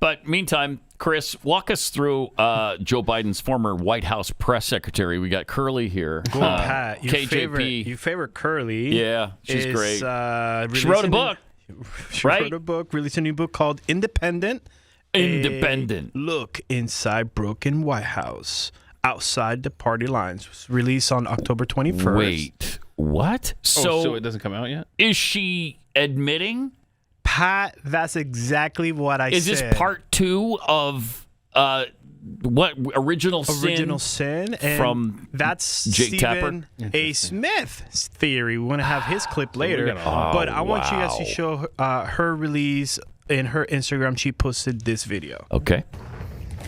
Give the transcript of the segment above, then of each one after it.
But meantime, Chris, walk us through Joe Biden's former White House press secretary. We got Curly here. Go on, Pat. KJP. Your favorite Curly. Yeah, she's great. She wrote a book. She wrote a book, released a new book called Independent. Independent. Look inside broken White House, outside the party lines. It was released on October 21st. Wait, what? So it doesn't come out yet? Is she admitting? Pat, that's exactly what I said. Is this part 2 of what original sin and from that's Jake Stephen Tapper? A. Smith's theory. We're gonna have his clip later, but I want you guys to show her release in her Instagram. She posted this video. Okay.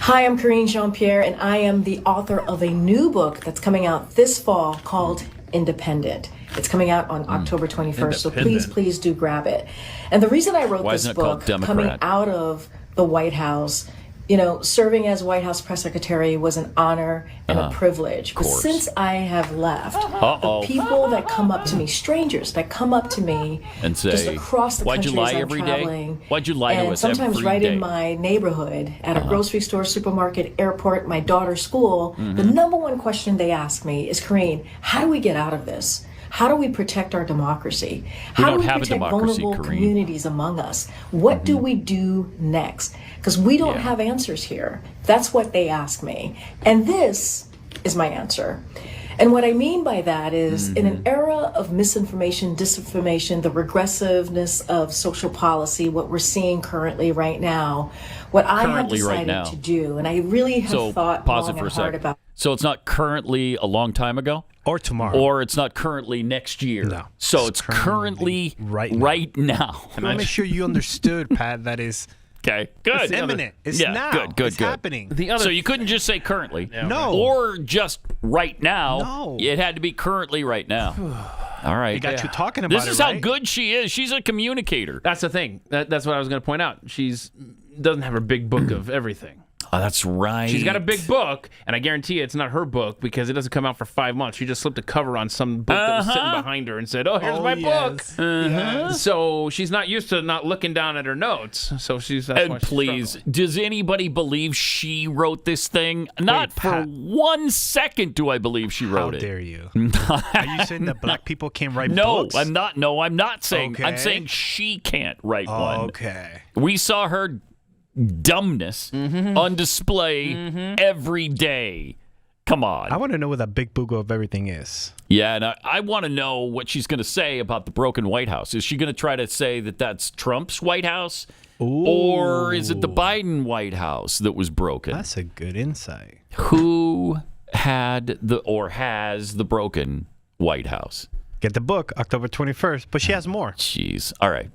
Hi, I'm Karine Jean-Pierre, and I am the author of a new book that's coming out this fall called Independent. It's coming out on October 21st, so please do grab it. And the reason I wrote this book, coming out of the White House, you know, serving as White House press secretary was an honor and a privilege. But since I have left, the people that come up to me, strangers that come up to me and say, just across the why'd you country lie as I'm every traveling, day? Why'd you lie to us sometimes every right day? in my neighborhood, at a grocery store, supermarket, airport, my daughter's school, the number one question they ask me is, Karine, how do we get out of this? How do we protect our democracy? How do we protect vulnerable communities among us? What do we do next? Because we don't have answers here. That's what they ask me. And this is my answer. And what I mean by that is, in an era of misinformation, disinformation, the regressiveness of social policy, what we're seeing currently right now, what I have decided to do, and I really have thought long and hard about. So it's not currently a long time ago? Or tomorrow. Or it's not currently next year. No. So it's currently right now. And I make sure you understood, Pat, that is... Okay, good. It's imminent. It's now. Good. It's happening. So you couldn't just say currently. No. Or just right now. No. It had to be currently right now. All right. They got you talking about this is how good she is. She's a communicator. That's the thing. That's what I was going to point out. She's doesn't have her big book of everything. Oh, that's right. She's got a big book, and I guarantee you it's not her book because it doesn't come out for 5 months. She just slipped a cover on some book that was sitting behind her and said, "Oh, here's my book." So she's not used to not looking down at her notes. So she's. And please, does anybody believe she wrote this thing? Not for 1 second do I believe she wrote it. How dare you? Are you saying that black people can't write books? I'm not. No, I'm not saying. Okay. I'm saying she can't write one. Okay. We saw her dumbness on display every day. Come on. I want to know what that big book of everything is. Yeah, and I want to know what she's going to say about the broken White House. Is she going to try to say that that's Trump's White House? Ooh. Or is it the Biden White House that was broken? That's a good insight. Who had has the broken White House? Get the book, October 21st, but she has more. Jeez. All right.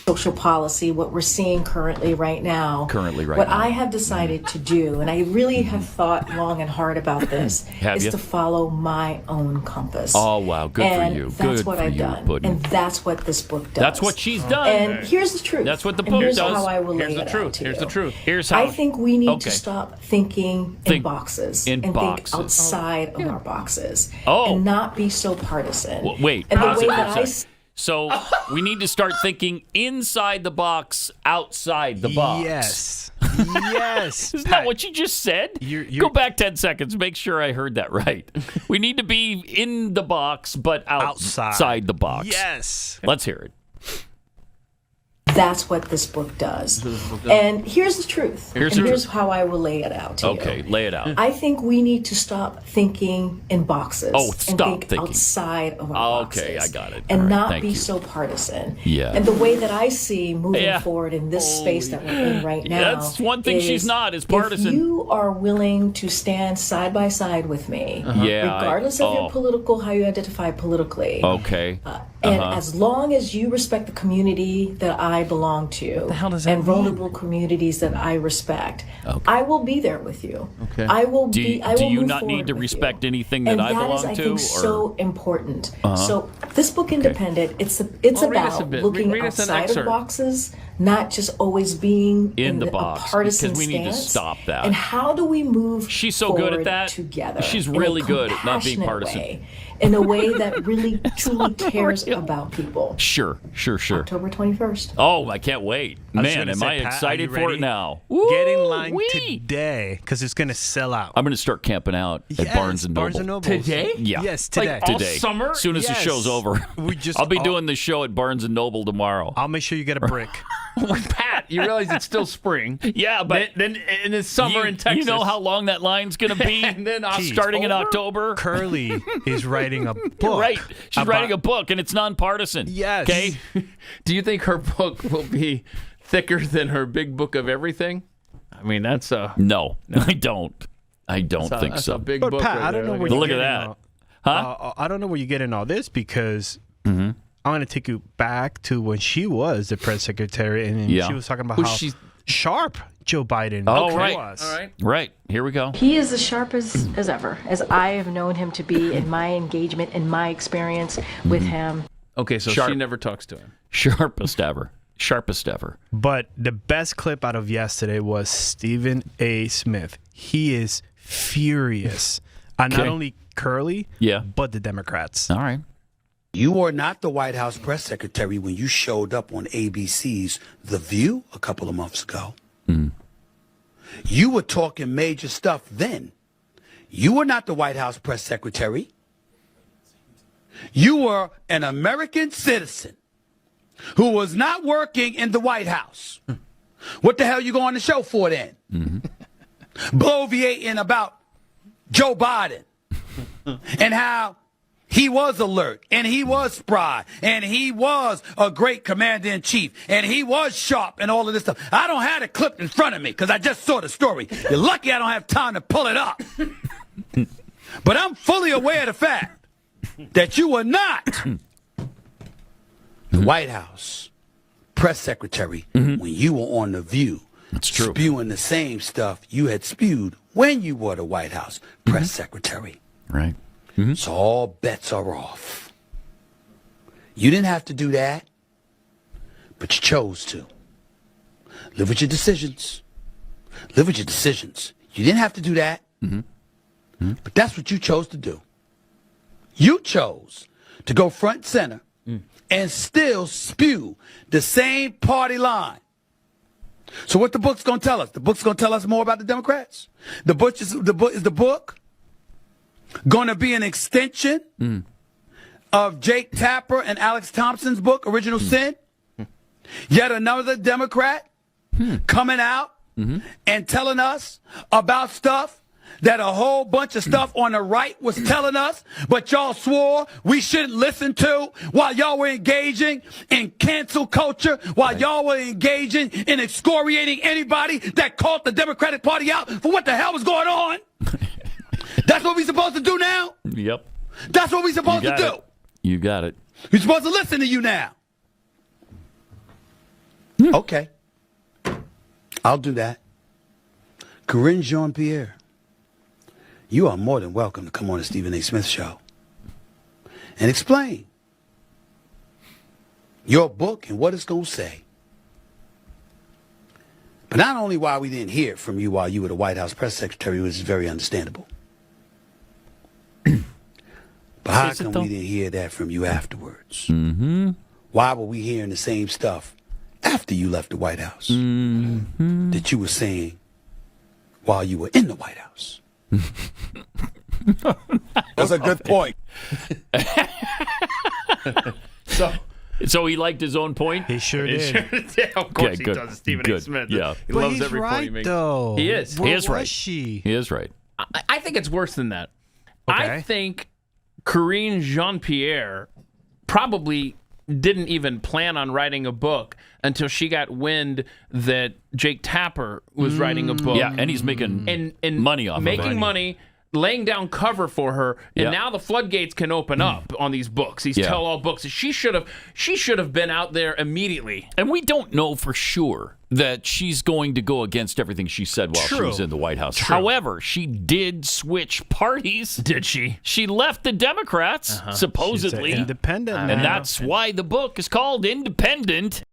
Social policy, what we're seeing currently right now. What I have decided to do, and I really have thought long and hard about this, is to follow my own compass. Oh, wow. Good for you. That's what I've done. And that's what this book does. That's what she's done. And here's the truth. That's what the book does. does. How I will lay it out to Here's you. the truth. Here's how. I think we need to stop thinking in boxes and think outside of our boxes Oh. and not be so partisan. Well, wait. And Pause the it way for a that second. So we need to start thinking inside the box, outside the box. Yes. Yes. Isn't that what you just said? Go back 10 seconds. Make sure I heard that right. We need to be in the box, but outside the box. Yes. Let's hear it. That's what this book does. And here's the truth. Here's how I will lay it out to you. Okay, lay it out. I think we need to stop thinking in boxes and think thinking outside of our boxes. Okay, I got it. And All right, not thank be you. so partisan. Yeah. And the way that I see moving forward in this space that we're in right now. That's one thing she's not, is partisan. If you are willing to stand side by side with me, regardless of your how you identify politically. Okay. And as long as you respect the community that I belong to, What the hell does that and mean? vulnerable communities that I respect, I will be there with you. Okay. I will Do be. I will you move not need to forward with respect you. anything that I belong And that is, I to? think, so important. So this book, Okay. Independent, it's Read us a about bit. looking Read us an outside of excerpt. boxes, not just always being In the a box, partisan because we need to stance. stop that. And how do we move She's so good at forward that. together? She's in a really good at not being compassionate partisan. way. in a way that really, truly cares about people. Sure. October 21st. Oh, I can't wait. Man, am I excited for it now. Woo, Get in line today because it's going to sell out. I'm going to start camping out at Barnes & Noble. Barnes & Noble. Today? Yeah. Yes, today. Like all Today. summer? As soon as the show's over. I'll be doing the show at Barnes & Noble tomorrow. I'll make sure you get a brick. Pat, you realize it's still spring. Yeah, but then and it's summer in Texas. You know how long that line's going to be? And then starting in October? Curly is writing a book. Right. She's writing a book, and it's nonpartisan. Yes. Okay? Do you think her book will be thicker than her big book of everything? I mean, that's a... No, I don't. I don't think that's so. a big But book. Pat, right I don't know there. where you Look get at that. Huh? I don't know where you're getting all this because I'm going to take you back to when she was the press secretary and she was talking about how sharp Joe Biden was. All right. Right. Here we go. He is as sharp as ever, as I have known him to be in my engagement, in my experience with him. Okay, so Sharp. she never talks to him. Sharpest ever. But the best clip out of yesterday was Stephen A. Smith. He is furious. Not only Curly, but the Democrats. All right. You were not the White House press secretary when you showed up on ABC's The View a couple of months ago. You were talking major stuff then. You were not the White House press secretary. You were an American citizen who was not working in the White House. What the hell you going on the show for then? Bloviating about Joe Biden and how he was alert, and he was spry, and he was a great commander-in-chief, and he was sharp, and all of this stuff. I don't have the clip in front of me because I just saw the story. You're lucky I don't have time to pull it up. But I'm fully aware of the fact that you were not the White House press secretary when you were on The View. That's true. Spewing the same stuff you had spewed when you were the White House press secretary. Right. So all bets are off. You didn't have to do that, but you chose to. Live with your decisions. Live with your decisions. You didn't have to do that, but that's what you chose to do. You chose to go front and center and still spew the same party line. So what the book's going to tell us? The book's going to tell us more about the Democrats. The book is the book going to be an extension of Jake Tapper and Alex Thompson's book, Original Sin. Yet another Democrat coming out and telling us about stuff that a whole bunch of stuff on the right was telling us, but y'all swore we shouldn't listen to while y'all were engaging in cancel culture, while y'all were engaging in excoriating anybody that called the Democratic Party out for what the hell was going on. That's what we're supposed to do now? Yep. That's what we're supposed to do. You got it. We're supposed to listen to you now. Okay. I'll do that. Karine Jean-Pierre, you are more than welcome to come on the Stephen A. Smith Show and explain your book and what it's going to say. But not only why we didn't hear from you while you were the White House press secretary, which is very understandable. But how come we didn't hear that from you afterwards? Why were we hearing the same stuff after you left the White House that you were saying while you were in the White House? That's a good point. So he liked his own point? He sure did. Of course he does, Stephen A. Smith. Yeah. He But loves he's every point he makes. though. He is. Where He is right. was she? He is right. I think it's worse than that. Okay. I think Karine Jean-Pierre probably didn't even plan on writing a book until she got wind that Jake Tapper was writing a book. Yeah, and he's making and money off of it. making money, laying down cover for her, and now the floodgates can open up on these books, these tell-all books. She should have been out there immediately. And we don't know for sure that she's going to go against everything she said while she was in the White House. However, she did switch parties. Did she? She left the Democrats, supposedly. She's an independent And now. that's why the book is called Independent.